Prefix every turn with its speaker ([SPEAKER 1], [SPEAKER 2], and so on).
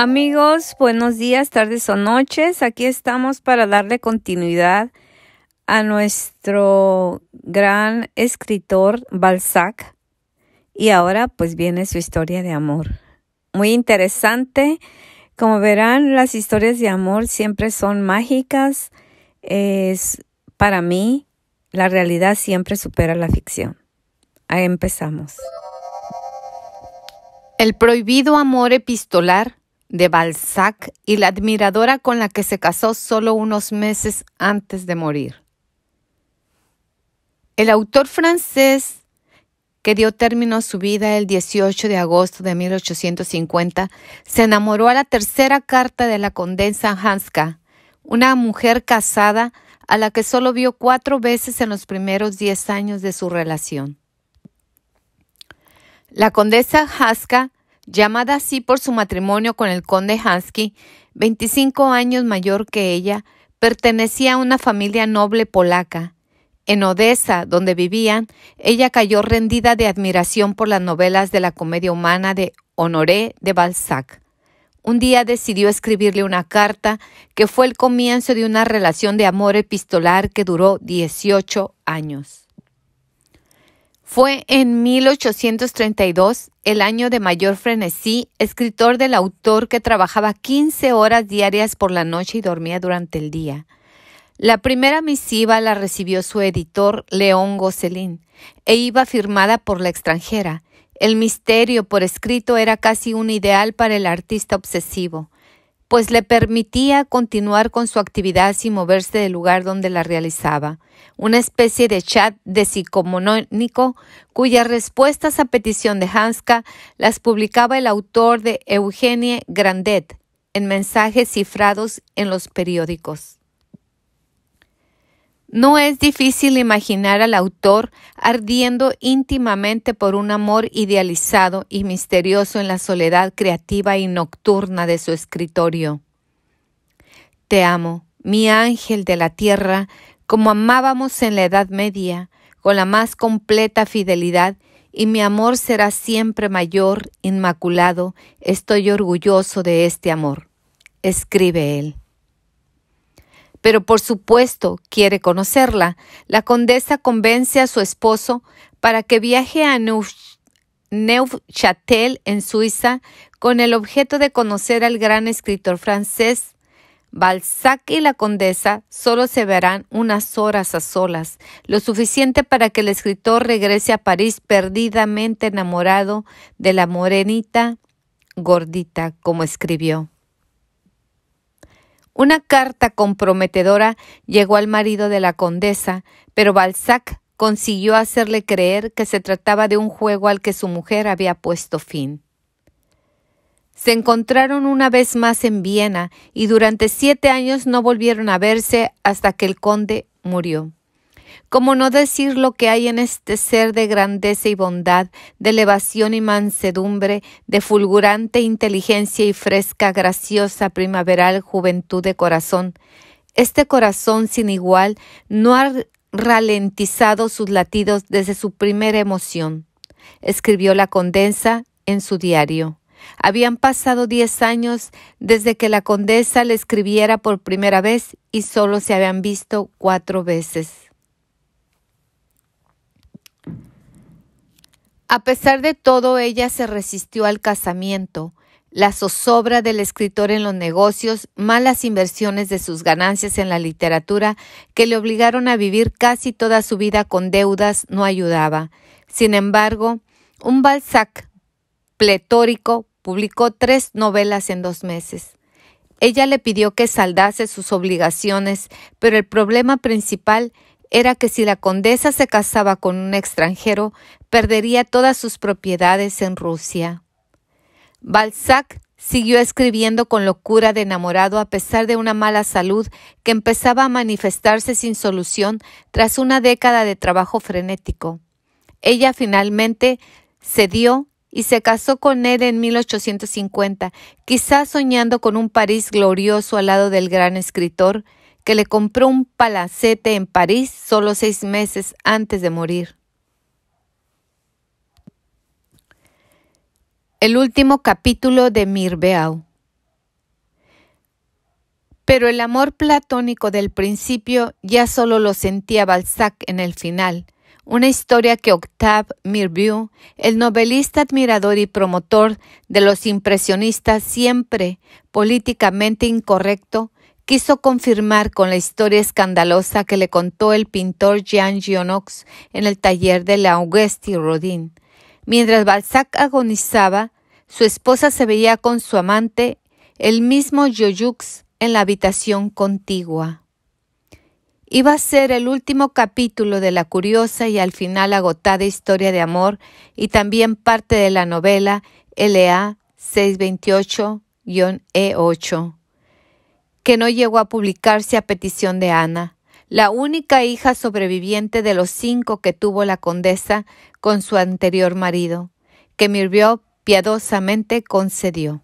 [SPEAKER 1] Amigos, buenos días, tardes o noches. Aquí estamos para darle continuidad a nuestro gran escritor Balzac. Y ahora pues viene su historia de amor. Muy interesante. Como verán, las historias de amor siempre son mágicas. Para mí, la realidad siempre supera la ficción. Ahí empezamos.
[SPEAKER 2] El prohibido amor epistolar de Balzac y la admiradora con la que se casó solo unos meses antes de morir. El autor francés que dio término a su vida el 18 de agosto de 1850 se enamoró a la tercera carta de la condesa Hanska, una mujer casada a la que solo vio 4 veces en los primeros 10 años de su relación. La condesa Hanska, llamada así por su matrimonio con el conde Hansky, 25 años mayor que ella, pertenecía a una familia noble polaca. En Odessa, donde vivían, ella cayó rendida de admiración por las novelas de la comedia humana de Honoré de Balzac. Un día decidió escribirle una carta que fue el comienzo de una relación de amor epistolar que duró 18 años. Fue en 1832, el año de mayor frenesí, escritor del autor que trabajaba 15 horas diarias por la noche y dormía durante el día. La primera misiva la recibió su editor, Léon Gosselin, e iba firmada por la extranjera. El misterio por escrito era casi un ideal para el artista obsesivo, pues le permitía continuar con su actividad sin moverse del lugar donde la realizaba, una especie de chat decimonónico cuyas respuestas a petición de Hanska las publicaba el autor de Eugenie Grandet en mensajes cifrados en los periódicos. No es difícil imaginar al autor ardiendo íntimamente por un amor idealizado y misterioso en la soledad creativa y nocturna de su escritorio. Te amo, mi ángel de la tierra, como amábamos en la Edad Media, con la más completa fidelidad, y mi amor será siempre mayor, inmaculado. Estoy orgulloso de este amor, escribe él. Pero por supuesto quiere conocerla. La condesa convence a su esposo para que viaje a Neufchâtel en Suiza con el objeto de conocer al gran escritor francés. Balzac y la condesa solo se verán unas horas a solas, lo suficiente para que el escritor regrese a París perdidamente enamorado de la morenita gordita, como escribió. Una carta comprometedora llegó al marido de la condesa, pero Balzac consiguió hacerle creer que se trataba de un juego al que su mujer había puesto fin. Se encontraron una vez más en Viena y durante 7 años no volvieron a verse hasta que el conde murió. ¿Cómo no decir lo que hay en este ser de grandeza y bondad, de elevación y mansedumbre, de fulgurante inteligencia y fresca, graciosa, primaveral juventud de corazón? Este corazón sin igual no ha ralentizado sus latidos desde su primera emoción, escribió la condesa en su diario. Habían pasado 10 años desde que la condesa le escribiera por primera vez y solo se habían visto 4 veces. A pesar de todo, ella se resistió al casamiento. La zozobra del escritor en los negocios, malas inversiones de sus ganancias en la literatura, que le obligaron a vivir casi toda su vida con deudas, no ayudaba. Sin embargo, un Balzac pletórico publicó 3 novelas en 2 meses. Ella le pidió que saldase sus obligaciones, pero el problema principal era que si la condesa se casaba con un extranjero, perdería todas sus propiedades en Rusia. Balzac siguió escribiendo con locura de enamorado a pesar de una mala salud que empezaba a manifestarse sin solución tras una década de trabajo frenético. Ella finalmente cedió y se casó con él en 1850, quizás soñando con un París glorioso al lado del gran escritor, que le compró un palacete en París solo 6 meses antes de morir. El último capítulo de Mirbeau. Pero el amor platónico del principio ya solo lo sentía Balzac en el final. Una historia que Octave Mirbeau, el novelista admirador y promotor de los impresionistas siempre políticamente incorrecto, quiso confirmar con la historia escandalosa que le contó el pintor Jean Gionox en el taller de la Auguste Rodin. Mientras Balzac agonizaba, su esposa se veía con su amante, el mismo Joyeux, en la habitación contigua. Iba a ser el último capítulo de la curiosa y al final agotada historia de amor y también parte de la novela LA 628-E8, que no llegó a publicarse a petición de Ana, la única hija sobreviviente de los 5 que tuvo la condesa con su anterior marido, que Mirbeau piadosamente concedió.